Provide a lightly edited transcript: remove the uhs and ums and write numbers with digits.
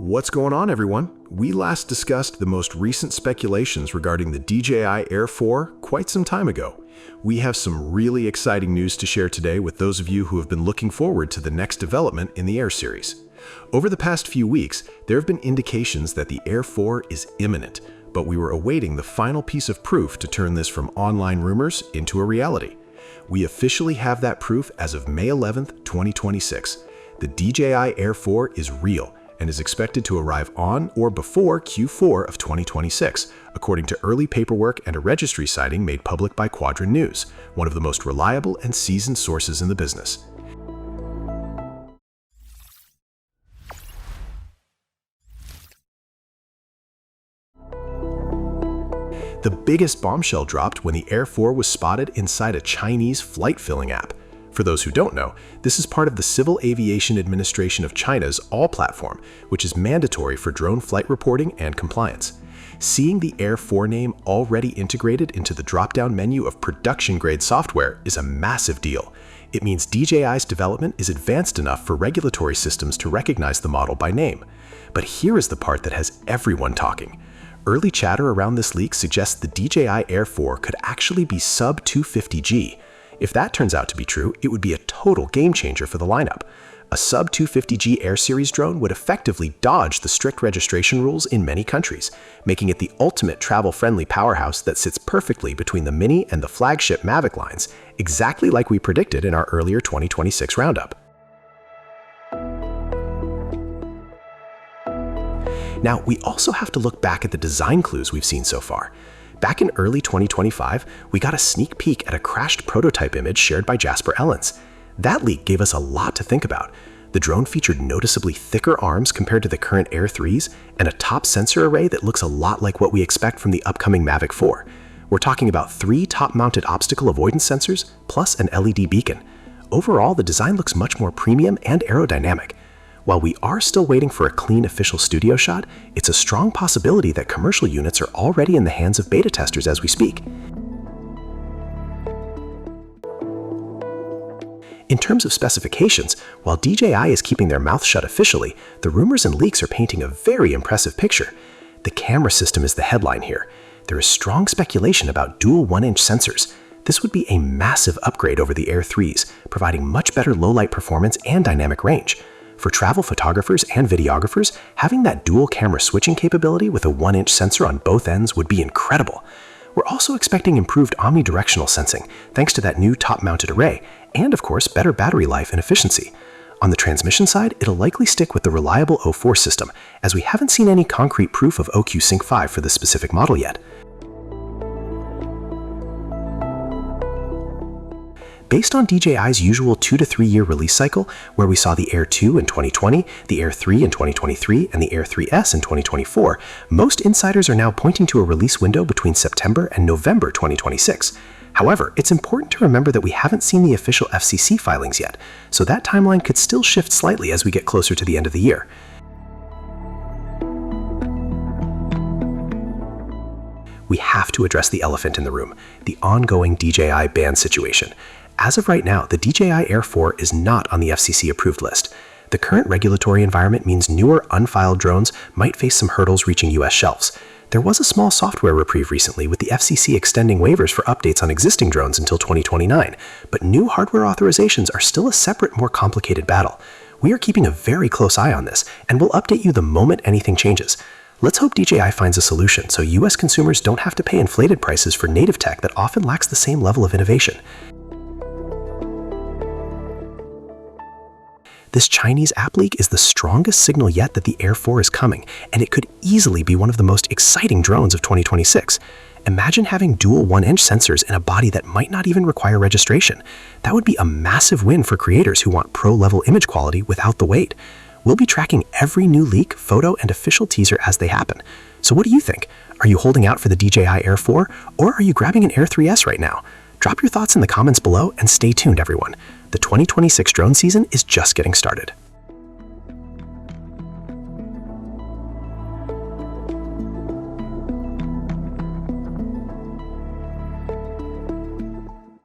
What's going on, everyone? We last discussed the most recent speculations regarding the DJI Air 4 quite some time ago. We have some really exciting news to share today with those of you who have been looking forward to the next development in the Air series. Over the past few weeks, there have been indications that the Air 4 is imminent, but we were awaiting the final piece of proof to turn this from online rumors into a reality. We officially have that proof as of May 11th, 2026. The DJI Air 4 is real and is expected to arrive on or before Q4 of 2026, according to early paperwork and a registry sighting made public by Quadrant News, one of the most reliable and seasoned sources in the business. The biggest bombshell dropped when the Air 4 was spotted inside a Chinese flight filling app. For those who don't know, this is part of the Civil Aviation Administration of China's All platform, which is mandatory for drone flight reporting and compliance. Seeing the Air 4 name already integrated into the drop-down menu of production-grade software is a massive deal. It means DJI's development is advanced enough for regulatory systems to recognize the model by name. But here is the part that has everyone talking. Early chatter around this leak suggests the DJI Air 4 could actually be sub-250G. If that turns out to be true, it would be a total game changer for the lineup. A sub-250G Air Series drone would effectively dodge the strict registration rules in many countries, making it the ultimate travel-friendly powerhouse that sits perfectly between the Mini and the flagship Mavic lines, exactly like we predicted in our earlier 2026 roundup. Now, we also have to look back at the design clues we've seen so far. Back in early 2025, we got a sneak peek at a crashed prototype image shared by Jasper Ellens. That leak gave us a lot to think about. The drone featured noticeably thicker arms compared to the current Air 3s and a top sensor array that looks a lot like what we expect from the upcoming Mavic 4. We're talking about 3 top-mounted obstacle avoidance sensors plus an LED beacon. Overall, the design looks much more premium and aerodynamic. While we are still waiting for a clean official studio shot, it's a strong possibility that commercial units are already in the hands of beta testers as we speak. In terms of specifications, while DJI is keeping their mouth shut officially, the rumors and leaks are painting a very impressive picture. The camera system is the headline here. There is strong speculation about dual 1-inch sensors. This would be a massive upgrade over the Air 3s, providing much better low-light performance and dynamic range. For travel photographers and videographers, having that dual camera switching capability with a 1-inch sensor on both ends would be incredible. We're also expecting improved omnidirectional sensing, thanks to that new top-mounted array, and of course, better battery life and efficiency. On the transmission side, it'll likely stick with the reliable O4 system, as we haven't seen any concrete proof of OQ Sync 5 for this specific model yet. Based on DJI's usual 2 to 3 year release cycle, where we saw the Air 2 in 2020, the Air 3 in 2023, and the Air 3S in 2024, most insiders are now pointing to a release window between September and November 2026. However, it's important to remember that we haven't seen the official FCC filings yet, so that timeline could still shift slightly as we get closer to the end of the year. We have to address the elephant in the room, the ongoing DJI ban situation. As of right now, the DJI Air 4 is not on the FCC approved list. The current regulatory environment means newer unfiled drones might face some hurdles reaching US shelves. There was a small software reprieve recently with the FCC extending waivers for updates on existing drones until 2029, but new hardware authorizations are still a separate, more complicated battle. We are keeping a very close eye on this, and we'll update you the moment anything changes. Let's hope DJI finds a solution so US consumers don't have to pay inflated prices for native tech that often lacks the same level of innovation. This Chinese app leak is the strongest signal yet that the Air 4 is coming, and it could easily be one of the most exciting drones of 2026. Imagine having dual 1-inch sensors in a body that might not even require registration. That would be a massive win for creators who want pro-level image quality without the weight. We'll be tracking every new leak, photo, and official teaser as they happen. So what do you think? Are you holding out for the DJI Air 4, or are you grabbing an Air 3S right now? Drop your thoughts in the comments below and stay tuned, everyone. The 2026 drone season is just getting started.